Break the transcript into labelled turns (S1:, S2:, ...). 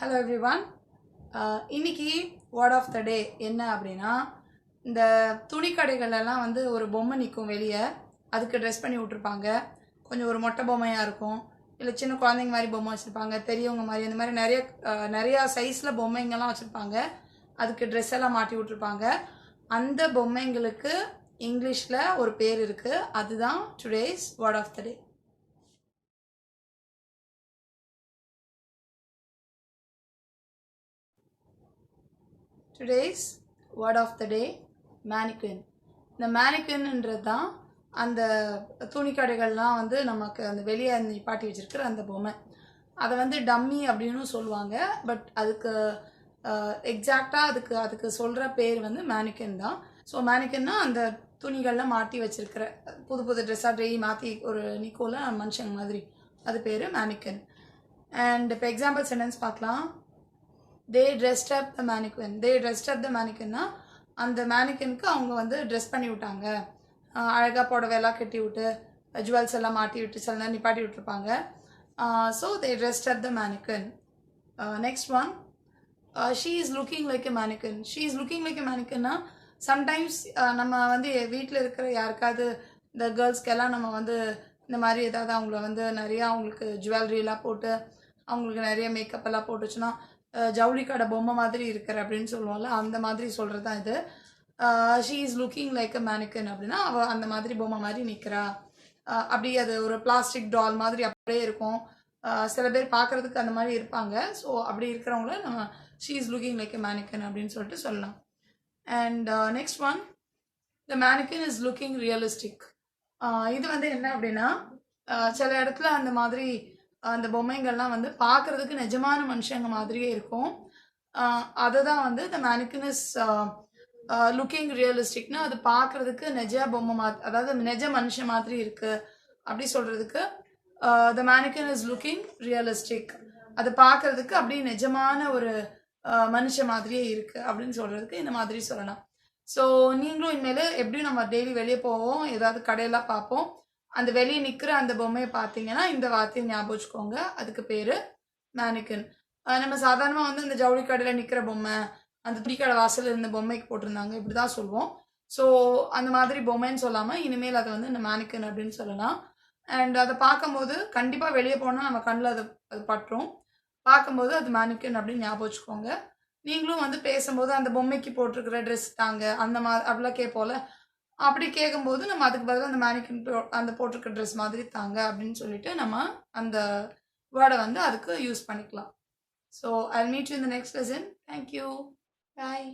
S1: Hello everyone. இன்னைக்கு word of the டே என்ன அப்படின்னா, இந்த துணி கடைகளெல்லாம் வந்து ஒரு பொம்மை நிற்கும் வெளியே. அதுக்கு ட்ரெஸ் பண்ணி விட்ருப்பாங்க. கொஞ்சம் ஒரு மொட்டை பொம்மையாக இருக்கும், இல்லை சின்ன குழந்தைங்க மாதிரி பொம்மை வச்சுருப்பாங்க, பெரியவங்க மாதிரி அந்த மாதிரி நிறையா சைஸில் பொம்மைங்கெல்லாம் வச்சுருப்பாங்க. அதுக்கு ட்ரெஸ் எல்லாம் மாட்டி விட்ருப்பாங்க. அந்த பொம்மைங்களுக்கு இங்கிலீஷில் ஒரு பேர் இருக்குது. அதுதான் today's word of the day. Today's word of the day mannequin. இந்த மேனிக்வின்ன்றது தான் அந்த துணி கடைகள்லாம் வந்து நமக்கு அந்த வெளியே நிப்பாட்டி வச்சுருக்கிற அந்த பொம்மை. அதை வந்து டம்மி அப்படின்னு சொல்லுவாங்க. பட் அதுக்கு எக்ஸாக்டாக அதுக்கு சொல்கிற பேர் வந்து மேனிக்வின் தான். ஸோ மேனிக்வின்னா அந்த துணிகள்லாம் மாட்டி வச்சுருக்கிற புது புது ட்ரெஸ்ஸாக மாற்றி ஒரு நிக்கோல மனுஷங்க மாதிரி, அது பேர் மேனிக்வின். அண்ட் இப்போ எக்ஸாம்பிள் சென்டென்ஸ் பார்க்கலாம். தே dressed up the mannequin. They dressed up த மேனிக்வின்னா அந்த மேனிக்வினுக்கு அவங்க வந்து ட்ரெஸ் பண்ணி விட்டாங்க. அழகாக புடவையெல்லாம் கட்டி விட்டு ஜுவல்ஸ் எல்லாம் மாட்டி விட்டு சில நேரம் நிப்பாட்டி விட்டுருப்பாங்க. So they dressed up the mannequin. Next one, she is looking like a mannequin. She is looking like a மேனிக்வின்னா சம்டைம்ஸ் நம்ம வந்து வீட்டில் இருக்கிற யாருக்காவது இந்த கேர்ள்ஸ்க்கெல்லாம் நம்ம வந்து இந்த மாதிரி ஏதாவது அவங்கள வந்து நிறையா அவங்களுக்கு ஜுவல்லரிலாம் போட்டு அவங்களுக்கு நிறைய மேக்கப் எல்லாம் போட்டுச்சுன்னா ஜவுளி கடை பொம்மை மாதிரி இருக்கிற அப்படின்னு சொல்லுவோம்ல, அந்த மாதிரி சொல்கிறது தான் இது. She is looking like a mannequin அப்படின்னா அவள் அந்த மாதிரி பொம்மை மாதிரி நிற்கிறா. அப்படி அது ஒரு பிளாஸ்டிக் டால் மாதிரி அப்படியே இருக்கும். சில பேர் பார்க்குறதுக்கு அந்த மாதிரி இருப்பாங்க. ஸோ அப்படி இருக்கிறவங்கள நம்ம she is looking like a mannequin அப்படின்னு சொல்லிட்டு சொல்லலாம். And next one, the mannequin is looking realistic. இது வந்து என்ன அப்படின்னா, சில இடத்துல அந்த மாதிரி அந்த பொம்மைங்கள்லாம் வந்து பார்க்குறதுக்கு நிஜமான மனுஷங்க மாதிரியே இருக்கும். அதை தான் வந்து த மேனிக்வின் இஸ் லுக்கிங் ரியலிஸ்டிக்னா அது பார்க்குறதுக்கு நிஜ பொம்மை அதாவது நிஜ மனுஷன் மாதிரி இருக்குது அப்படி சொல்கிறதுக்கு த மேனிக்வின் இஸ் லுக்கிங் ரியலிஸ்டிக். அது பார்க்குறதுக்கு அப்படியே நிஜமான ஒரு மனுஷன் மாதிரியே இருக்குது அப்படின்னு சொல்கிறதுக்கு இந்த மாதிரி சொல்லலாம். ஸோ நீங்களும் இனிமேல் எப்படியும் நம்ம டெய்லி வெளியே போவோம், ஏதாவது கடையெல்லாம் பார்ப்போம். அந்த வெளியே நிற்கிற அந்த பொம்மையை பார்த்தீங்கன்னா இந்த வார்த்தையை ஞாபகம் வச்சுக்கோங்க. அதுக்கு பேர் மேனிக்வின். நம்ம சாதாரணமாக வந்து இந்த ஜவுளி கடையில் நிற்கிற பொம்மை, அந்த துணி கடை வாசலில் இருந்த பொம்மைக்கு போட்டிருந்தாங்க இப்படி தான் சொல்லுவோம். ஸோ அந்த மாதிரி பொம்மைன்னு சொல்லாமல் இனிமேல் அதை வந்து இந்த மேனிக்வின் அப்படின்னு சொல்லலாம். அண்ட் அதை பார்க்கும்போது கண்டிப்பாக வெளியே போனால் நம்ம கண்ணில் அது பட்டுரும். பார்க்கும்போது அது மேனிக்வின் அப்படின்னு ஞாபகம் வச்சுக்கோங்க. நீங்களும் வந்து பேசும்போது அந்த பொம்மைக்கு போட்டிருக்கிற ட்ரெஸ் தாங்க அந்த அப்படிலாம் கேட்போல, அப்படி கேட்கும்போது நம்ம அதுக்கு பதிலாக அந்த மேனிக்வின் அந்த போட்டிருக்க ட்ரெஸ் மாதிரி தாங்க அப்படின்னு சொல்லிட்டு நம்ம அந்த வேர்டை வந்து அதுக்கு யூஸ் பண்ணிக்கலாம். So I meet you in the next lesson. Thank you. Bye.